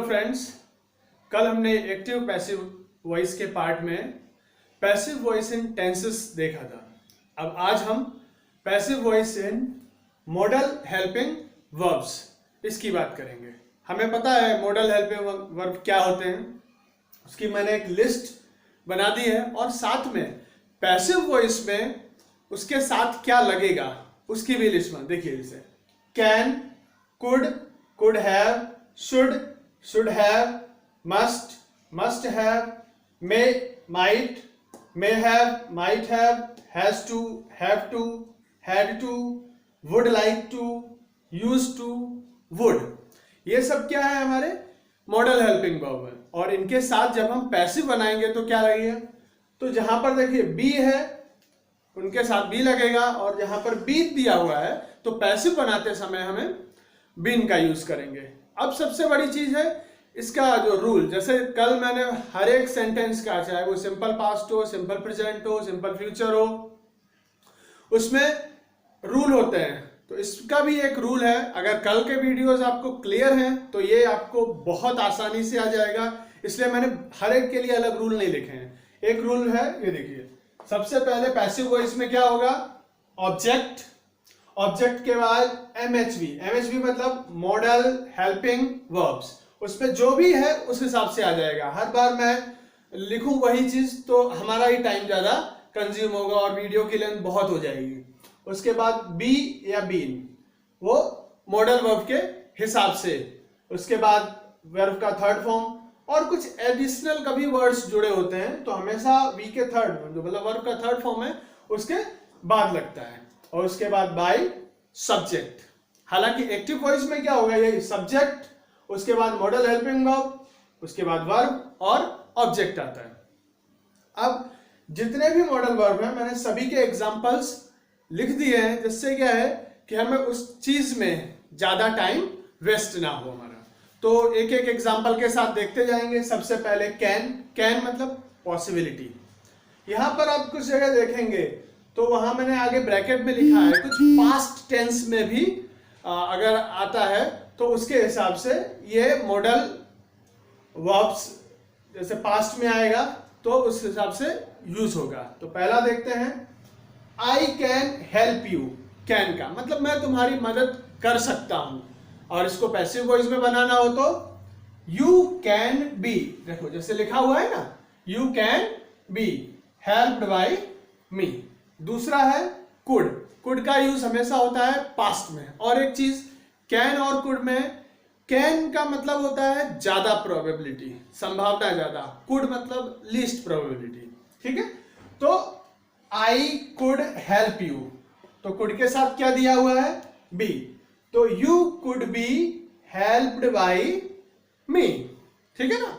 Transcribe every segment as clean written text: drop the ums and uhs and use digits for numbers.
Hello friends, कल हमने active passive voice के पार्ट में पैसिव वॉइस इन टेंसेस देखा था। अब आज हम passive voice in model helping verbs इसकी बात करेंगे। हमें पता है मॉडल हेल्पिंग वर्ब क्या होते हैं, उसकी मैंने एक लिस्ट बना दी है और साथ में पैसिव वॉइस में उसके साथ क्या लगेगा उसकी भी लिस्ट बना। देखिए इसे can, could have, should have, must have, may, have, might have, has to, have to, had to, would like to, used to, would। ये सब क्या है हमारे मॉडल हेल्पिंग वर्ब है और इनके साथ जब हम पैसिव बनाएंगे तो क्या लगेगा, तो जहां पर देखिए बी है उनके साथ बी लगेगा और जहां पर बी दिया हुआ है तो पैसिव बनाते समय हमें बीन का यूज करेंगे। अब सबसे बड़ी चीज है इसका जो रूल, जैसे कल मैंने हर एक सेंटेंस का, चाहे वो सिंपल पास्ट हो, सिंपल प्रेजेंट हो, सिंपल फ्यूचर हो, उसमें रूल होते हैं। तो इसका भी एक रूल है। अगर कल के वीडियोस आपको क्लियर हैं तो ये आपको बहुत आसानी से आ जाएगा, इसलिए मैंने हर एक के लिए अलग रूल नहीं लिखे हैं। एक रूल है, ये देखिए, सबसे पहले पैसिव वॉइस में क्या होगा, ऑब्जेक्ट, ऑब्जेक्ट के बाद एमएचवी मतलब मॉडल हेल्पिंग वर्ब्स, उसमें जो भी है उस हिसाब से आ जाएगा। हर बार मैं लिखूं वही चीज तो हमारा ही टाइम ज्यादा कंज्यूम होगा और वीडियो की लेंथ बहुत हो जाएगी। उसके बाद बी या बीन वो मॉडल वर्ब के हिसाब से, उसके बाद वर्ब का थर्ड फॉर्म और कुछ एडिशनल कभी वर्ड्स जुड़े होते हैं तो हमेशा वी के थर्ड जो मतलब वर्ब का थर्ड फॉर्म है उसके बाद लगता है। और उसके बाद बाय सब्जेक्ट। हालांकि एक्टिव वॉइस में क्या होगा, ये सब्जेक्ट, उसके बाद मॉडल हेल्पिंग वर्ब, उसके बाद वर्ब और ऑब्जेक्ट आता है। अब जितने भी मॉडल वर्ब हैं मैंने सभी के एग्जांपल्स लिख दिए हैं, जिससे क्या है कि हमें उस चीज में ज्यादा टाइम वेस्ट ना हो हमारा। तो एक एक एग्जांपल के साथ देखते जाएंगे। सबसे पहले कैन मतलब पॉसिबिलिटी। यहां पर आप कुछ जगह देखेंगे तो वहां मैंने आगे ब्रैकेट में लिखा है कुछ पास्ट टेंस में भी अगर आता है तो उसके हिसाब से ये मॉडल वर्ब्स जैसे पास्ट में आएगा तो उस हिसाब से यूज होगा। तो पहला देखते हैं, I can help you. Can का मतलब मैं तुम्हारी मदद कर सकता हूं और इसको पैसिव वॉइस में बनाना हो तो यू कैन बी, देखो जैसे लिखा हुआ है ना, you can be helped by me. दूसरा है कुड का यूज हमेशा होता है पास्ट में। और एक चीज कैन और कुड में, कैन का मतलब होता है ज्यादा प्रोबेबिलिटी, संभावना ज्यादा, कुड मतलब लीस्ट प्रोबेबिलिटी, ठीक है। तो आई कुड हेल्प यू, तो कुड के साथ क्या दिया हुआ है, बी, तो you could be helped by me, ठीक है ना।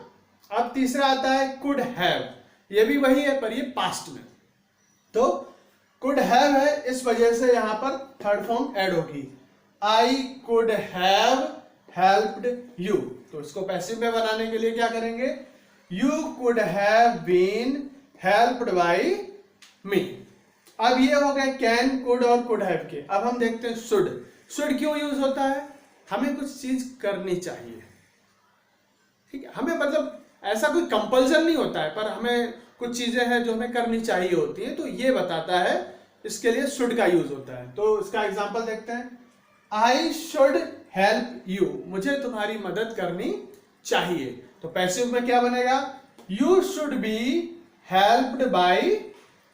अब तीसरा आता है कुड हैव, ये भी वही है पर ये पास्ट में। तो कुड हैव है, इस वजह से यहां पर थर्ड फॉर्म ऐड होगी, I could have helped you. तो इसको पैसिव में बनाने के लिए क्या करेंगे, you could have been helped by me. अब ये हो गए कैन, कुड और कुड हैव के। अब हम देखते हैं शुड क्यों यूज होता है, हमें कुछ चीज करनी चाहिए, ठीक है। हमें मतलब ऐसा कोई कंपल्सन नहीं होता है पर हमें कुछ चीजें हैं जो हमें करनी चाहिए होती हैं, तो ये बताता है, इसके लिए शुड का यूज होता है। तो इसका एग्जांपल देखते हैं, आई शुड हेल्प यू, मुझे तुम्हारी मदद करनी चाहिए। तो पैसिव में क्या बनेगा, you should be helped by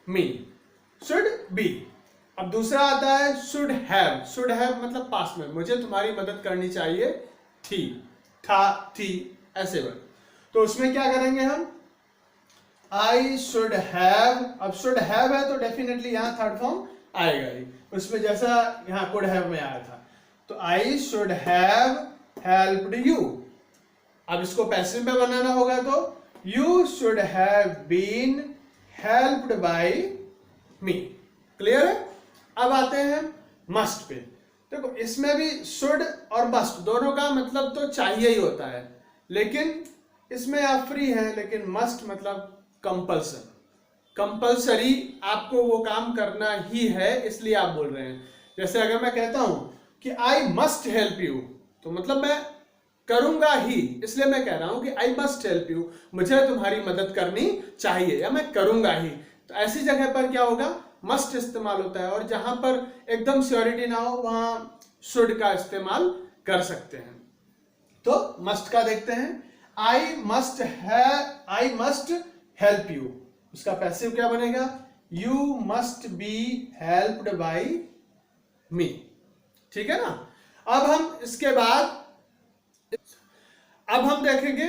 me, should be. अब दूसरा आता है शुड हैव मतलब पास्ट में, मुझे तुम्हारी मदद करनी चाहिए थी, था, थी, ऐसे वर्ड। तो उसमें क्या करेंगे हम, आई शुड हैव, अब शुड हैव है तो डेफिनेटली यहां थर्ड फॉर्म आएगा ही, उसमें जैसा यहां कुड हैव में आया था। तो I should have helped you. अब इसको पैसिव में बनाना होगा तो you should have been helped by me. Clear है। अब आते हैं मस्ट पे। देखो इसमें भी शुड और मस्ट दोनों का मतलब तो चाहिए ही होता है, लेकिन इसमें आप फ्री हैं, लेकिन मस्ट मतलब कंपल्सन, कंपल्सरी आपको वो काम करना ही है, इसलिए आप बोल रहे हैं। जैसे अगर मैं कहता हूं कि आई मस्ट हेल्प यू, तो मतलब मैं करूंगा ही, इसलिए मैं कह रहा हूं कि आई मस्ट हेल्प यू, मुझे तुम्हारी मदद करनी चाहिए या मैं करूंगा ही। तो ऐसी जगह पर क्या होगा, मस्ट इस्तेमाल होता है, और जहां पर एकदम श्योरिटी ना हो वहां शुड का इस्तेमाल कर सकते हैं। तो मस्ट का देखते हैं, आई मस्ट हेल्प यू, उसका पैसिव क्या बनेगा, you must be helped by me. ठीक है ना। अब हम इसके बाद अब हम देखेंगे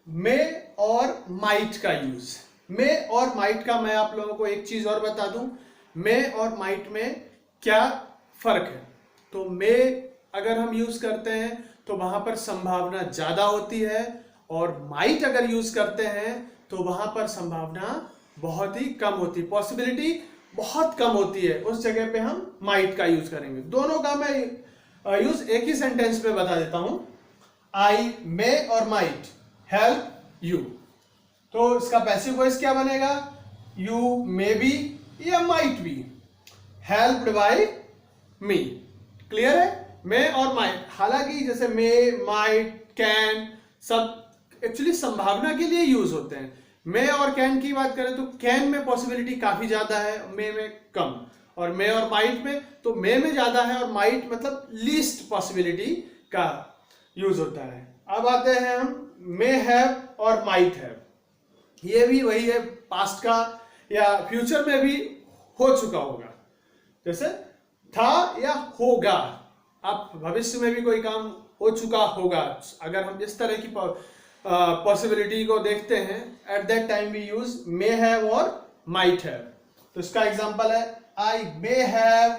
मे और माइट का यूज। मे और माइट का मैं आप लोगों को एक चीज और बता दूं, मे और माइट में क्या फर्क है। तो मे अगर हम यूज करते हैं तो वहां पर संभावना ज्यादा होती है, और माइट अगर यूज करते हैं तो वहां पर संभावना बहुत ही कम होती है, पॉसिबिलिटी बहुत कम होती है। उस जगह पे हम माइट का यूज करेंगे। दोनों का मैं यूज एक ही सेंटेंस में बता देता हूं, आई मे और माइट हेल्प यू। तो इसका पैसिव वॉइस क्या बनेगा, यू मे बी या might be helped by me. Clear है, मे और माइट। हालांकि जैसे मे, माइट, कैन सब एक्चुअली संभावना के लिए यूज होते हैं। मे और कैन की बात करें तो कैन में पॉसिबिलिटी काफी ज्यादा है, मे में कम, और मे और माइट में तो मे में ज्यादा है और माइट मतलब लीस्ट पॉसिबिलिटी का यूज होता है। अब आते हैं हम मे हैव और माइट हैव। ये भी वही है, पास्ट का या फ्यूचर में भी हो चुका होगा, जैसे था या होगा। अब भविष्य में भी कोई काम हो चुका होगा। अगर हम इस तरह की पॉसिबिलिटी को देखते हैं, at that time we use may have और माइट हैव। तो इसका एग्जांपल है, I may have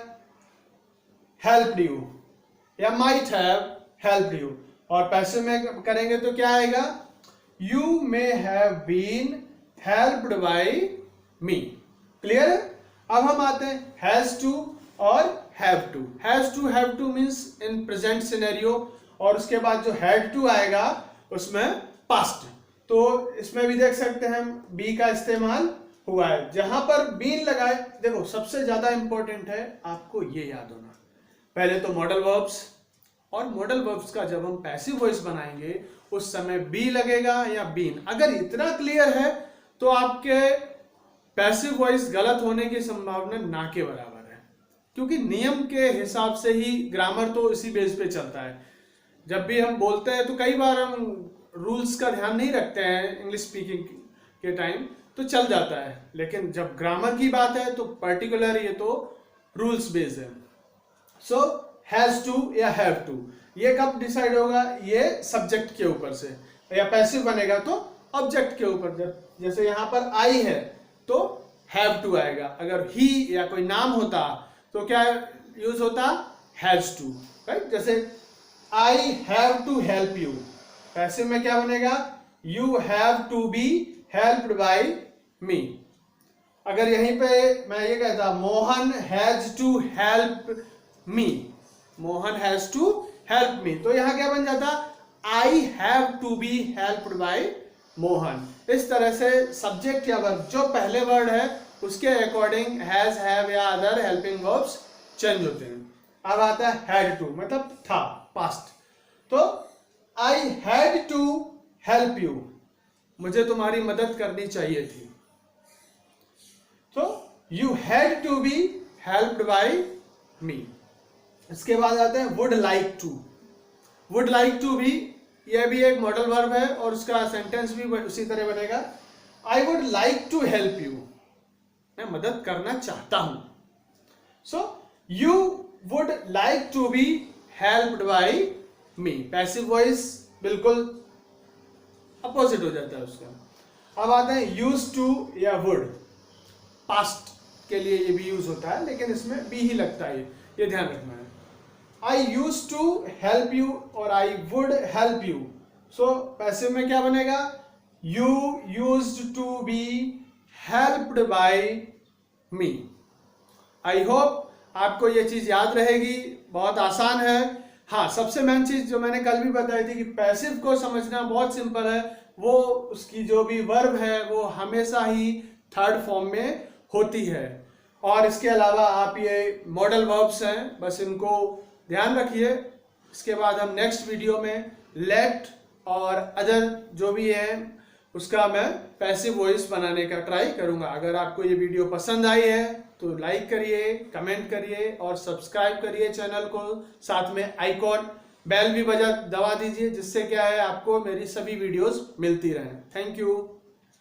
helped you या माइट हैव हेल्प्ड यू। और पैसिव में करेंगे तो क्या आएगा, you may have been helped by me. Clear है। अब हम आते हैं हैज टू और have to. Have to means in present scenario, और उसके बाद जो हैड टू आएगा उसमें पास्ट। तो इसमें भी देख सकते हैं हम बी का इस्तेमाल हुआ है। जहां पर बीन लगाए, देखो सबसे ज्यादा इंपॉर्टेंट है आपको ये याद होना, पहले तो मॉडल वर्ब्स, और मॉडल वर्ब्स का जब हम पैसिव वॉइस बनाएंगे उस समय बी लगेगा या बीन। अगर इतना क्लियर है तो आपके पैसिव वॉइस गलत होने की संभावना ना के बराबर है, क्योंकि नियम के हिसाब से ही ग्रामर तो इसी बेस पे चलता है। जब भी हम बोलते हैं तो कई बार हम रूल्स का ध्यान नहीं रखते हैं इंग्लिश स्पीकिंग के टाइम, तो चल जाता है, लेकिन जब ग्रामर की बात है तो पर्टिकुलर ये तो रूल्स बेस्ड है। सो हैज टू या हैव टू, ये कब डिसाइड होगा, ये सब्जेक्ट के ऊपर से, या पैसिव बनेगा तो ऑब्जेक्ट के ऊपर। जैसे यहां पर आई है तो हैव टू आएगा, अगर ही या कोई नाम होता तो क्या यूज होता, हैज टू, राइट। जैसे I have to help you, passive में क्या बनेगा, you have to be helped by me. अगर यहीं पे मैं ये कहता Mohan has to help me, Mohan has to help me, तो यहां क्या बन जाता, I have to be helped by Mohan. इस तरह से सब्जेक्ट या वर्ब जो पहले वर्ड है उसके अकॉर्डिंग हैज, हैव या अदर हेल्पिंग वर्ब्स चेंज होते हैं। अब आता है हैड टू, मतलब था, पास्ट। तो I had to help you, मुझे तुम्हारी मदद करनी चाहिए थी। तो you had to be helped by me. इसके बाद आते हैं would like to. Would like to भी, यह भी एक मॉडल वर्ब है और उसका सेंटेंस भी उसी तरह बनेगा, I would like to help you, मैं मदद करना चाहता हूं। So you would like to be helped by me, passive voice बिल्कुल अपोजिट हो जाता है उसका। अब आते हैं यूज टू या वुड, पास्ट के लिए ये भी यूज होता है, लेकिन इसमें बी ही लगता है, ये ध्यान रखना है। I use to help you और I would help you, so passive में क्या बनेगा, you used to be helped by me. I hope आपको ये चीज याद रहेगी, बहुत आसान है। हाँ, सबसे मेन चीज जो मैंने कल भी बताई थी कि पैसिव को समझना बहुत सिंपल है, वो उसकी जो भी वर्ब है वो हमेशा ही थर्ड फॉर्म में होती है। और इसके अलावा आप ये मॉडल वर्ब्स हैं, बस इनको ध्यान रखिए। इसके बाद हम नेक्स्ट वीडियो में लेट और अदर जो भी है उसका मैं पैसिव वॉइस बनाने का ट्राई करूंगा। अगर आपको ये वीडियो पसंद आई है तो लाइक करिए, कमेंट करिए और सब्सक्राइब करिए चैनल को। साथ में आइकॉन बेल भी दबा दीजिए, जिससे क्या है आपको मेरी सभी वीडियोस मिलती रहें। Thank you.